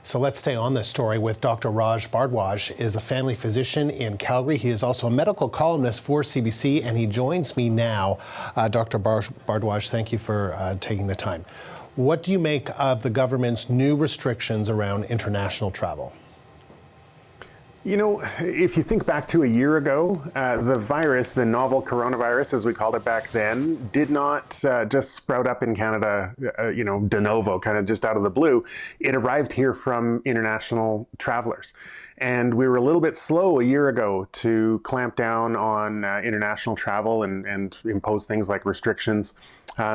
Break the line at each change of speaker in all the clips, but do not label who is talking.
So let's stay on this story with Dr. Raj Bhardwaj, is a family physician in Calgary. He is also a medical columnist for CBC, and he joins me now. Dr. Bhardwaj, thank you for taking the time. What do you make of the government's new restrictions around international travel?
You know, if you think back to a year ago, the virus, the novel coronavirus, as we called it back then, did not just sprout up in Canada, de novo, kind of just out of the blue. It arrived here from international travelers. And we were a little bit slow a year ago to clamp down on international travel and impose things like restrictions.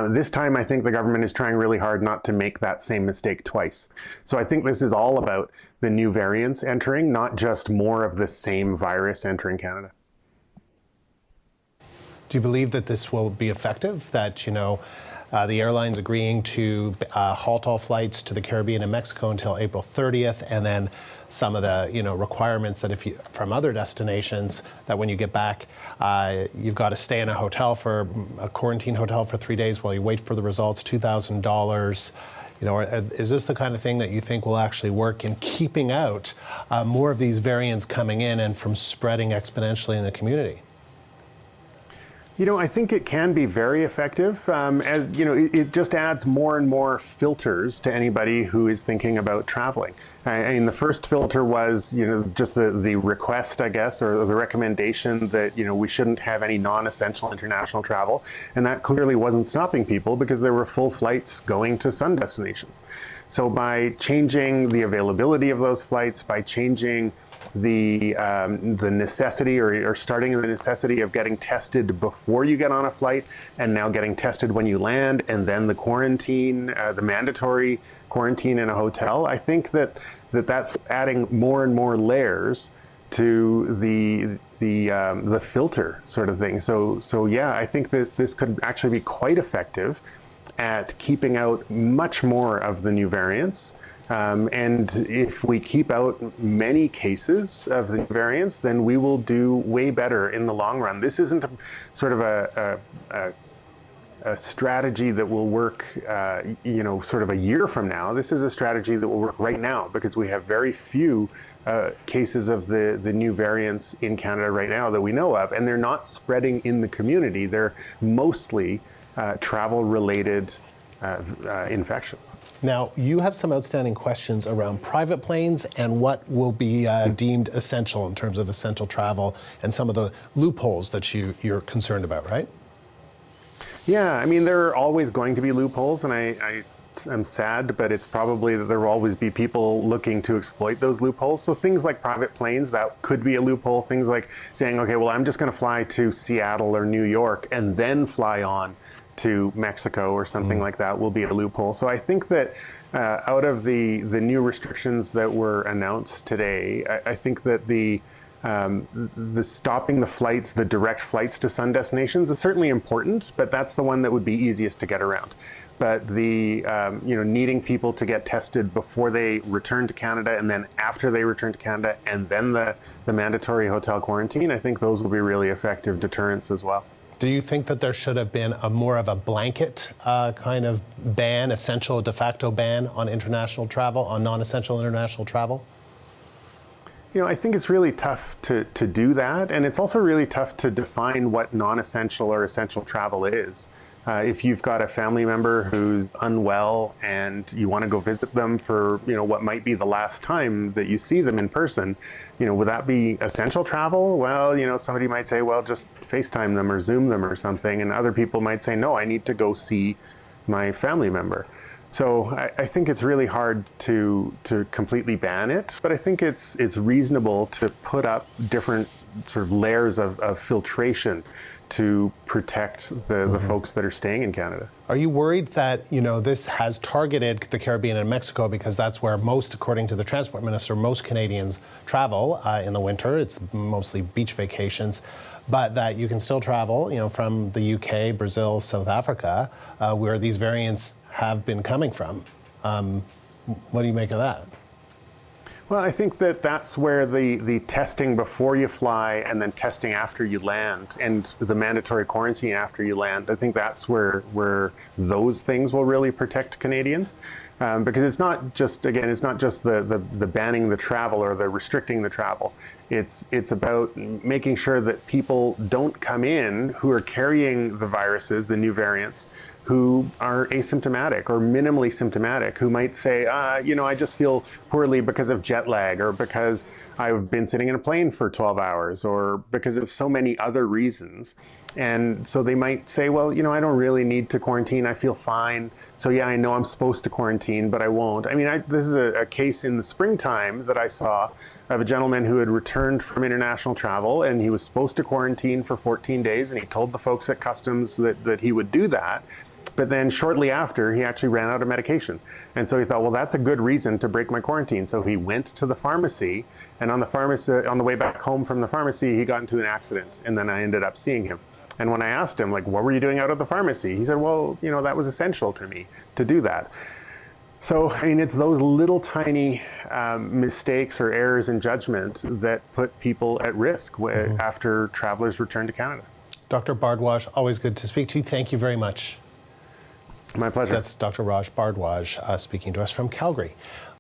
This time, I think the government is trying really hard not to make that same mistake twice. So I think this is all about the new variants entering, not just more of the same virus entering Canada.
Do you believe that this will be effective? That, the airlines agreeing to halt all flights to the Caribbean and Mexico until April 30th, and then some of the requirements that if you from other destinations, that when you get back, you've got to stay in a quarantine hotel for 3 days while you wait for the results, $2,000. Is this the kind of thing that you think will actually work in keeping out more of these variants coming in and from spreading exponentially in the community?
I think it can be very effective. It just adds more and more filters to anybody who is thinking about traveling. I mean, the first filter was, just the request, I guess, or the recommendation that, we shouldn't have any non-essential international travel. And that clearly wasn't stopping people because there were full flights going to sun destinations. So by changing the availability of those flights, by changing the necessity or starting the necessity of getting tested before you get on a flight, and now getting tested when you land, and then the quarantine, the mandatory quarantine in a hotel. I think that's adding more and more layers to the filter sort of thing. So yeah, I think that this could actually be quite effective at keeping out much more of the new variants. And if we keep out many cases of the variants, then we will do way better in the long run. This isn't a strategy that will work, sort of a year from now. This is a strategy that will work right now because we have very few cases of the new variants in Canada right now that we know of, and they're not spreading in the community. They're mostly travel-related infections.
Now, you have some outstanding questions around private planes and what will be deemed essential in terms of essential travel and some of the loopholes that you're concerned about, right?
Yeah, I mean, there are always going to be loopholes, and I'm sad, but it's probably that there will always be people looking to exploit those loopholes. So things like private planes, that could be a loophole. Things like saying, okay, well, I'm just going to fly to Seattle or New York and then fly on to Mexico or something like that will be a loophole. So I think that out of the new restrictions that were announced today, I think that the stopping the flights, the direct flights to sun destinations is certainly important, but that's the one that would be easiest to get around. But the needing people to get tested before they return to Canada, and then after they return to Canada, and then the mandatory hotel quarantine, I think those will be really effective deterrents as well.
Do you think that there should have been more of a blanket kind of ban, essential de facto ban on international travel, on non-essential international travel?
I think it's really tough to do that, and it's also really tough to define what non-essential or essential travel is. If you've got a family member who's unwell and you want to go visit them for, what might be the last time that you see them in person, would that be essential travel? Well, somebody might say, well, just FaceTime them or Zoom them or something. And other people might say, no, I need to go see my family member. So I think it's really hard to completely ban it, but I think it's reasonable to put up different sort of layers of filtration to protect the folks that are staying in Canada.
Are you worried that, this has targeted the Caribbean and Mexico because that's where according to the Transport Minister, most Canadians travel in the winter? It's mostly beach vacations, but that you can still travel, from the UK, Brazil, South Africa, where these variants have been coming from. What do you make of that?
Well, I think that that's where the testing before you fly and then testing after you land and the mandatory quarantine after you land, I think that's where those things will really protect Canadians. Because it's not just, again, it's not just the banning the travel or the restricting the travel. It's about making sure that people don't come in who are carrying the viruses, the new variants, who are asymptomatic or minimally symptomatic, who might say, I just feel poorly because of jet lag or because I've been sitting in a plane for 12 hours or because of so many other reasons. And so they might say, well, I don't really need to quarantine. I feel fine. So yeah, I know I'm supposed to quarantine, but I won't. I mean, this is a case in the springtime that I saw of a gentleman who had returned from international travel and he was supposed to quarantine for 14 days. And he told the folks at customs that he would do that. But then shortly after, he actually ran out of medication. And so he thought, well, that's a good reason to break my quarantine. So he went to the pharmacy, and on the way back home from the pharmacy, he got into an accident. And then I ended up seeing him. And when I asked him, like, what were you doing out of the pharmacy? He said, well, that was essential to me to do that. So, I mean, it's those little tiny mistakes or errors in judgment that put people at risk after travelers return to Canada.
Dr. Bhardwaj, always good to speak to you. Thank you very much.
My pleasure.
That's Dr. Raj Bhardwaj speaking to us from Calgary.